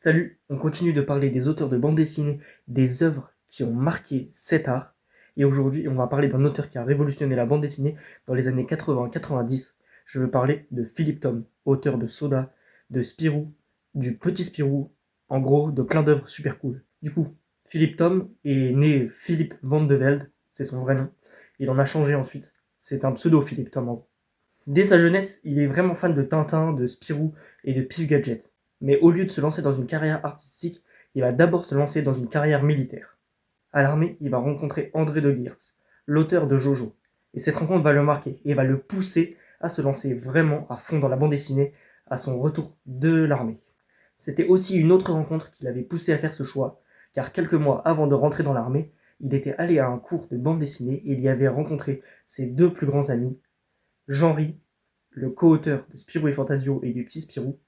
Salut, on continue de parler des auteurs de bande dessinée, des œuvres qui ont marqué cet art. Et aujourd'hui, on va parler d'un auteur qui a révolutionné la bande dessinée dans les années 80-90. Je veux parler de Philippe Tom, auteur de Soda, de Spirou, du Petit Spirou, en gros, de plein d'œuvres super cool. Du coup, Philippe Tom est né Philippe Van de Velde, c'est son vrai nom. Il en a changé ensuite. C'est un pseudo Philippe Tom en gros. Dès sa jeunesse, il est vraiment fan de Tintin, de Spirou et de Pif Gadget. Mais au lieu de se lancer dans une carrière artistique, il va d'abord se lancer dans une carrière militaire. À l'armée, il va rencontrer André de Geertz, l'auteur de Jojo. Et cette rencontre va le marquer et va le pousser à se lancer vraiment à fond dans la bande dessinée à son retour de l'armée. C'était aussi une autre rencontre qui l'avait poussé à faire ce choix, car quelques mois avant de rentrer dans l'armée, il était allé à un cours de bande dessinée et il y avait rencontré ses deux plus grands amis, Jean-Ry, le co-auteur de Spirou et Fantasio et du Petit Spirou,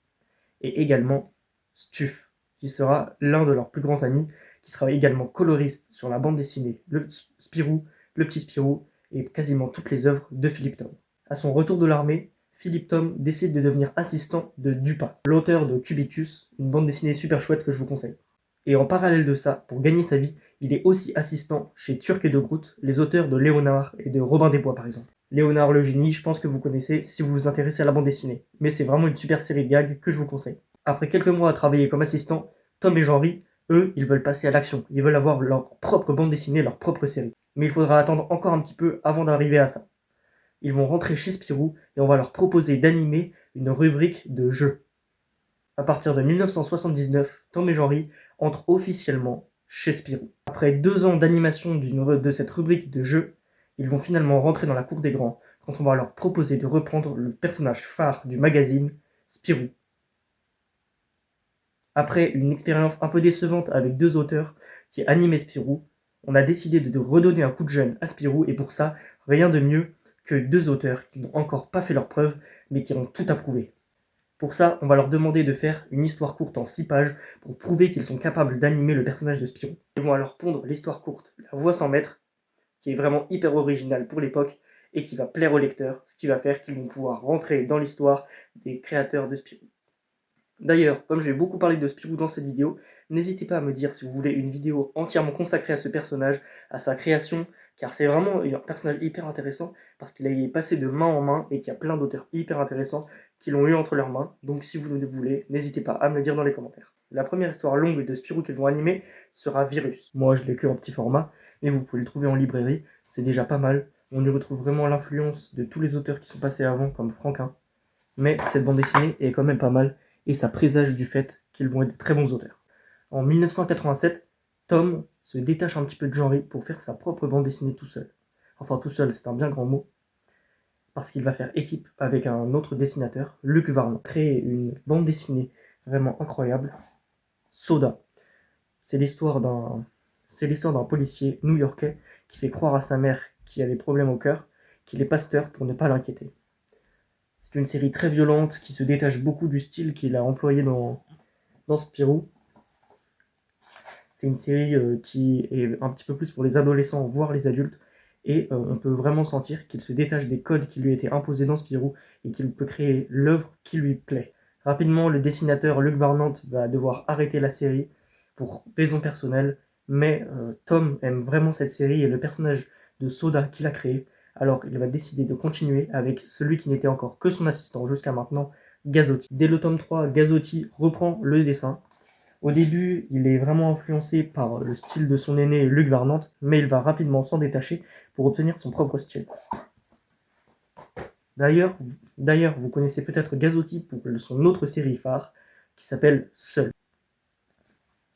et également Stuff, qui sera l'un de leurs plus grands amis, qui sera également coloriste sur la bande dessinée Le Spirou, Le Petit Spirou et quasiment toutes les œuvres de Philippe Tom. À son retour de l'armée, Philippe Tom décide de devenir assistant de Dupas, l'auteur de Cubitus, une bande dessinée super chouette que je vous conseille. Et en parallèle de ça, pour gagner sa vie, il est aussi assistant chez Turc et de Groot, les auteurs de Léonard et de Robin des Bois par exemple. Léonard le génie, je pense que vous connaissez si vous vous intéressez à la bande dessinée, mais c'est vraiment une super série de gags que je vous conseille. Après quelques mois à travailler comme assistant, Tom et Jean-Ry, eux, ils veulent passer à l'action, ils veulent avoir leur propre bande dessinée, leur propre série. Mais il faudra attendre encore un petit peu avant d'arriver à ça. Ils vont rentrer chez Spirou et on va leur proposer d'animer une rubrique de jeux. À partir de 1979, Tom et Jean-Ry entrent officiellement chez Spirou. Après 2 ans d'animation de cette rubrique de jeux, ils vont finalement rentrer dans la cour des grands quand on va leur proposer de reprendre le personnage phare du magazine, Spirou. Après une expérience un peu décevante avec 2 auteurs qui animaient Spirou, on a décidé de redonner un coup de jeune à Spirou et pour ça, rien de mieux que 2 auteurs qui n'ont encore pas fait leurs preuves mais qui ont tout approuvé. Pour ça, on va leur demander de faire une histoire courte en 6 pages pour prouver qu'ils sont capables d'animer le personnage de Spirou. Ils vont alors pondre l'histoire courte La Voix sans maître, qui est vraiment hyper originale pour l'époque et qui va plaire aux lecteurs, ce qui va faire qu'ils vont pouvoir rentrer dans l'histoire des créateurs de Spirou. D'ailleurs, comme je vais beaucoup parler de Spirou dans cette vidéo, n'hésitez pas à me dire si vous voulez une vidéo entièrement consacrée à ce personnage, à sa création, car c'est vraiment un personnage hyper intéressant, parce qu'il est passé de main en main et qu'il y a plein d'auteurs hyper intéressants qui l'ont eu entre leurs mains, donc si vous le voulez, n'hésitez pas à me le dire dans les commentaires. La première histoire longue de Spirou qu'ils vont animer sera Virus. Moi je l'ai que en petit format, mais vous pouvez le trouver en librairie, c'est déjà pas mal. On y retrouve vraiment l'influence de tous les auteurs qui sont passés avant, comme Franquin. Mais cette bande dessinée est quand même pas mal, et ça présage du fait qu'ils vont être de très bons auteurs. En 1987, Tom se détache un petit peu de Jean-Ry pour faire sa propre bande dessinée tout seul. Enfin tout seul, c'est un bien grand mot, parce qu'il va faire équipe avec un autre dessinateur, Luc Varnon, créer une bande dessinée vraiment incroyable, Soda. C'est l'histoire d'un policier new-yorkais qui fait croire à sa mère qui a des problèmes au cœur, qu'il est pasteur pour ne pas l'inquiéter. C'est une série très violente qui se détache beaucoup du style qu'il a employé dans Spirou. C'est une série qui est un petit peu plus pour les adolescents, voire les adultes, et on peut vraiment sentir qu'il se détache des codes qui lui étaient imposés dans Spirou et qu'il peut créer l'œuvre qui lui plaît. Rapidement, le dessinateur Luc Varnant va devoir arrêter la série pour raisons personnelles, mais Tom aime vraiment cette série et le personnage de Soda qu'il a créé, alors il va décider de continuer avec celui qui n'était encore que son assistant jusqu'à maintenant, Gazzotti. Dès le tome 3, Gazzotti reprend le dessin. Au début, il est vraiment influencé par le style de son aîné Luc Varnant, mais il va rapidement s'en détacher pour obtenir son propre style. D'ailleurs, vous connaissez peut-être Gazzotti pour son autre série phare, qui s'appelle Seul.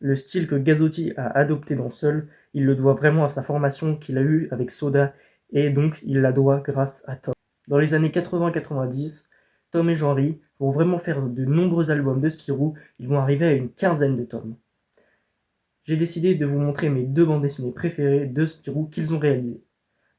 Le style que Gazzotti a adopté dans Seul, il le doit vraiment à sa formation qu'il a eue avec Soda, et donc il la doit grâce à Tom. Dans les années 80-90, Tom et Jean-Ry vont vraiment faire de nombreux albums de Spirou, ils vont arriver à une quinzaine de tomes. J'ai décidé de vous montrer mes 2 bandes dessinées préférées de Spirou qu'ils ont réalisées.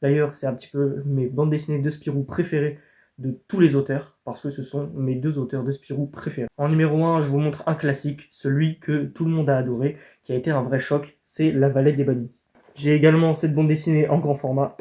D'ailleurs, c'est un petit peu mes bandes dessinées de Spirou préférées de tous les auteurs, parce que ce sont mes 2 auteurs de Spirou préférés. En numéro 1, je vous montre un classique, celui que tout le monde a adoré, qui a été un vrai choc, c'est La Vallée des Bannis. J'ai également cette bande dessinée en grand format.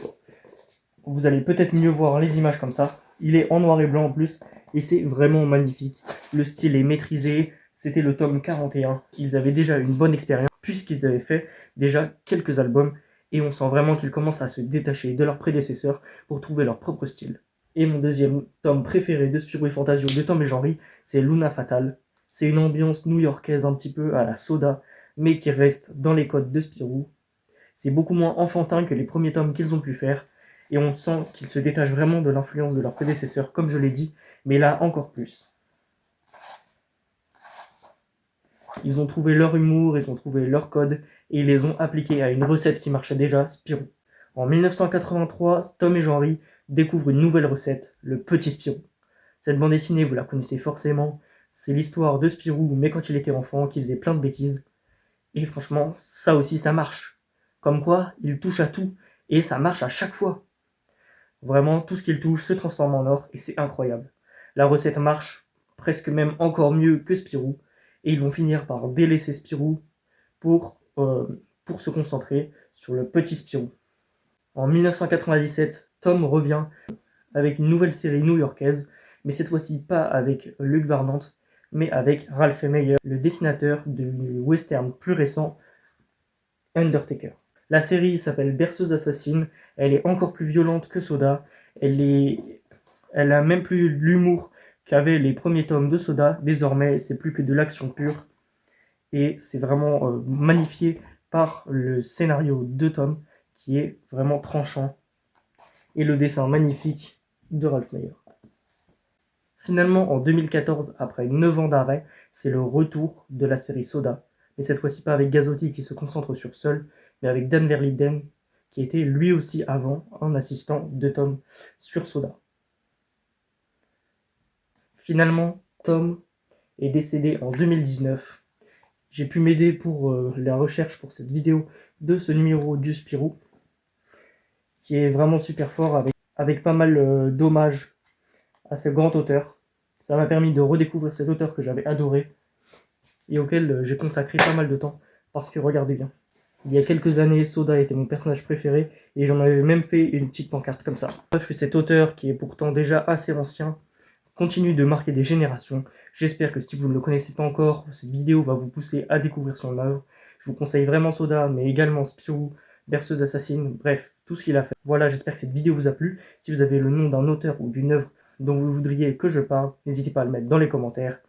Vous allez peut-être mieux voir les images comme ça. Il est en noir et blanc en plus, et c'est vraiment magnifique. Le style est maîtrisé, c'était le tome 41. Ils avaient déjà une bonne expérience puisqu'ils avaient fait déjà quelques albums et on sent vraiment qu'ils commencent à se détacher de leurs prédécesseurs pour trouver leur propre style. Et mon deuxième tome préféré de Spirou et Fantasio de Tom et Jean-Ry, c'est Luna Fatale. C'est une ambiance new-yorkaise un petit peu à la Soda, mais qui reste dans les codes de Spirou. C'est beaucoup moins enfantin que les premiers tomes qu'ils ont pu faire, et on sent qu'ils se détachent vraiment de l'influence de leurs prédécesseurs, comme je l'ai dit, mais là encore plus. Ils ont trouvé leur humour, ils ont trouvé leur code, et ils les ont appliqués à une recette qui marchait déjà, Spirou. En 1983, Tom et Jean-Ry découvrent une nouvelle recette, le petit Spirou. Cette bande dessinée, vous la connaissez forcément, c'est l'histoire de Spirou, mais quand il était enfant, qui faisait plein de bêtises. Et franchement, ça aussi, ça marche. Comme quoi, il touche à tout, et ça marche à chaque fois. Vraiment, tout ce qu'il touche se transforme en or, et c'est incroyable. La recette marche presque même encore mieux que Spirou, et ils vont finir par délaisser Spirou pour se concentrer sur le petit Spirou. En 1997, Tom revient avec une nouvelle série new-yorkaise, mais cette fois-ci pas avec Luc Varnant, mais avec Ralph Meyer, le dessinateur du western plus récent Undertaker. La série s'appelle Berceuse assassine, elle est encore plus violente que Soda, elle a même plus l'humour qu'avaient les premiers tomes de Soda, désormais c'est plus que de l'action pure, et c'est vraiment magnifié par le scénario de Tom, qui est vraiment tranchant, et le dessin magnifique de Ralph Meyer. Finalement, en 2014, après 9 ans d'arrêt, c'est le retour de la série Soda, mais cette fois-ci pas avec Gazzotti qui se concentre sur Seul, mais avec Dan Verlinden, qui était lui aussi avant un assistant de Tom sur Soda. Finalement, Tom est décédé en 2019. J'ai pu m'aider pour la recherche pour cette vidéo de ce numéro du Spirou, qui est vraiment super fort avec pas mal d'hommages à ce grand auteur. Ça m'a permis de redécouvrir cet auteur que j'avais adoré et auquel j'ai consacré pas mal de temps parce que regardez bien. Il y a quelques années, Soda était mon personnage préféré et j'en avais même fait une petite pancarte comme ça. Bref, que cet auteur, qui est pourtant déjà assez ancien, continue de marquer des générations. J'espère que si vous ne le connaissez pas encore, cette vidéo va vous pousser à découvrir son œuvre. Je vous conseille vraiment Soda, mais également Spirou, Berceuse assassine, bref, tout ce qu'il a fait. Voilà, j'espère que cette vidéo vous a plu. Si vous avez le nom d'un auteur ou d'une œuvre dont vous voudriez que je parle, n'hésitez pas à le mettre dans les commentaires.